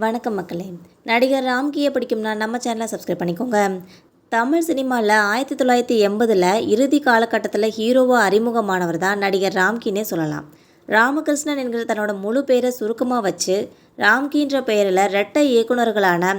வணக்கம் மக்களே. நடிகர் ராம்கியை பிடிக்கும்னா நம்ம சேனலை சப்ஸ்கிரைப் பண்ணிக்கோங்க. தமிழ் சினிமாவில் 1980 இறுதி காலகட்டத்தில் ஹீரோவாக அறிமுகமானவர் தான் நடிகர் ராம்கின்னே சொல்லலாம். ராமகிருஷ்ணன் என்கிற தன்னோட முழு பேரை சுருக்கமாக வச்சு ராம்கின்ற பெயரில் இரட்டை இயக்குநர்களான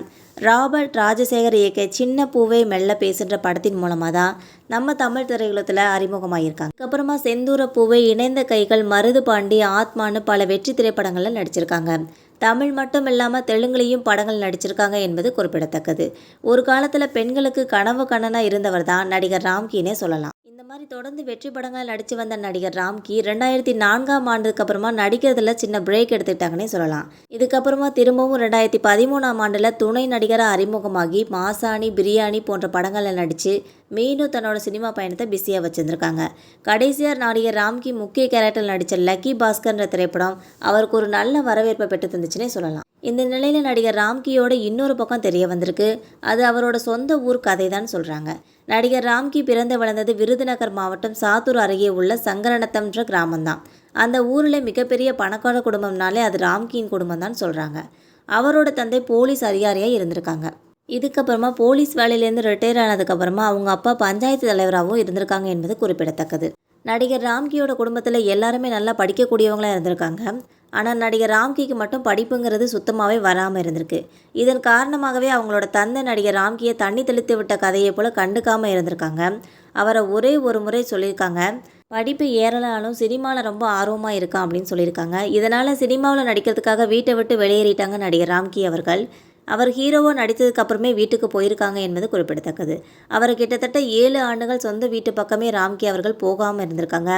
ராபர்ட் ராஜசேகர் இயக்க சின்ன பூவே மெல்ல பேசுகிற படத்தின் மூலமாக தான் நம்ம தமிழ் திரையுலகத்தில் அறிமுகமாகியிருக்காங்க. அதுக்கப்புறமா செந்தூர பூவை, இணைந்த கைகள், மருது பாண்டி, ஆத்மான்னு பல வெற்றி திரைப்படங்களில் நடிச்சிருக்காங்க. தமிழ் மட்டும் இல்லாமல் தெலுங்குலையும் படங்கள் நடிச்சிருக்காங்க என்பது குறிப்பிடத்தக்கது. ஒரு காலத்தில் பெண்களுக்கு கனவு கண்ணனாக இருந்தவர் தான் நடிகர் ராம்கின்னே சொல்லலாம். இந்த மாதிரி தொடர்ந்து வெற்றி படங்கள் நடித்து வந்த நடிகர் ராம்கி 2004ஆம் ஆண்டுக்கு அப்புறமா நடிக்கிறதுல சின்ன பிரேக் எடுத்துட்டாங்கன்னே சொல்லலாம். இதுக்கப்புறமா திரும்பவும் 2013ஆம் ஆண்டில் துணை நடிகராக அறிமுகமாகி மாசாணி, பிரியாணி போன்ற படங்களில் நடித்து மீண்டும் தன்னோட சினிமா பயணத்தை பிஸியாக வச்சுருந்துருக்காங்க. கடைசியாக நடிகர் ராம்கி முக்கிய கேரக்டரில் நடித்த லக்கி பாஸ்கர்ன்ற திரைப்படம் அவருக்கு ஒரு நல்ல வரவேற்பை பெற்று தந்துச்சுன்னே சொல்லலாம். இந்த நிலையில் நடிகர் ராம்கியோட இன்னொரு பக்கம் தெரிய வந்திருக்கு. அது அவரோட சொந்த ஊர் கதை தான் சொல்கிறாங்க. நடிகர் ராம்கி பிறந்து வளர்ந்தது விருதுநகர் மாவட்டம் சாத்தூர் அருகே உள்ள சங்கரநத்தம்ன்ற கிராமம்தான். அந்த ஊரில் மிகப்பெரிய பணக்கார குடும்பம்னாலே அது ராம்கியின் குடும்பம் தான் சொல்கிறாங்க. அவரோட தந்தை போலீஸ் அதிகாரியாக இருந்திருக்காங்க. இதுக்கப்புறமா போலீஸ் வேலையிலேருந்து ரிட்டையர் ஆனதுக்கப்புறமா அவங்க அப்பா பஞ்சாயத்து தலைவராகவும் இருந்திருக்காங்க என்பது குறிப்பிடத்தக்கது. நடிகர் ராம்கியோட குடும்பத்தில் எல்லாருமே நல்லா படிக்கக்கூடியவங்களாக இருந்திருக்காங்க. ஆனால் நடிகர் ராம்கிக்கு மட்டும் படிப்புங்கிறது சுத்தமாகவே வராமல் இருந்திருக்கு. இதன் காரணமாகவே அவங்களோட தந்தை நடிகர் ராம்கியை தண்ணி தெளித்து விட்ட கதையை போல் கண்டுக்காமல் இருந்திருக்காங்க. அவரை ஒரே ஒரு முறை சொல்லியிருக்காங்க, படிப்பு ஏறலாலும் சினிமாவில் ரொம்ப ஆர்வமாக இருக்கான் அப்படின்னு சொல்லியிருக்காங்க. இதனால் சினிமாவில் நடிக்கிறதுக்காக வீட்டை விட்டு வெளியேறிட்டாங்க நடிகர் ராம்கி அவர்கள். அவர் ஹீரோவாக நடித்ததுக்கு அப்புறமே வீட்டுக்கு போயிருக்காங்க என்பது குறிப்பிடத்தக்கது. அவர் கிட்டத்தட்ட 7 ஆண்டுகள் சொந்த வீட்டு பக்கமே ராம்கி அவர்கள் போகாமல் இருந்திருக்காங்க.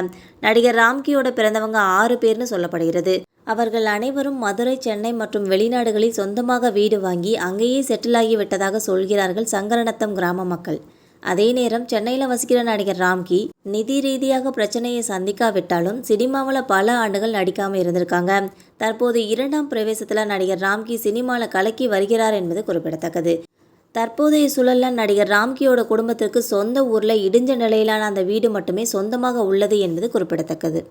நடிகர் ராம்கியோட பிறந்தவங்க 6 பேர்னு சொல்லப்படுகிறது. அவர்கள் அனைவரும் மதுரை, சென்னை மற்றும் வெளிநாடுகளில் சொந்தமாக வீடு வாங்கி அங்கேயே செட்டில் ஆகி விட்டதாக சொல்கிறார்கள் சங்கரநத்தம் கிராம மக்கள். அதே நேரம் சென்னையில் வசிக்கிற நடிகர் ராம்கி நிதி ரீதியாக பிரச்சனையை சந்திக்காவிட்டாலும் சினிமாவில் பல ஆண்டுகள் நடிக்காமல் இருந்திருக்காங்க. தற்போது 2ஆம் பிரவேசத்தில் நடிகர் ராம்கி சினிமாவில் கலக்கி வருகிறார் என்பது குறிப்பிடத்தக்கது. தற்போதைய சூழலில் நடிகர் ராம்கியோட குடும்பத்திற்கு சொந்த ஊரில் இடிஞ்ச நிலையிலான அந்த வீடு மட்டுமே சொந்தமாக உள்ளது என்பது குறிப்பிடத்தக்கது.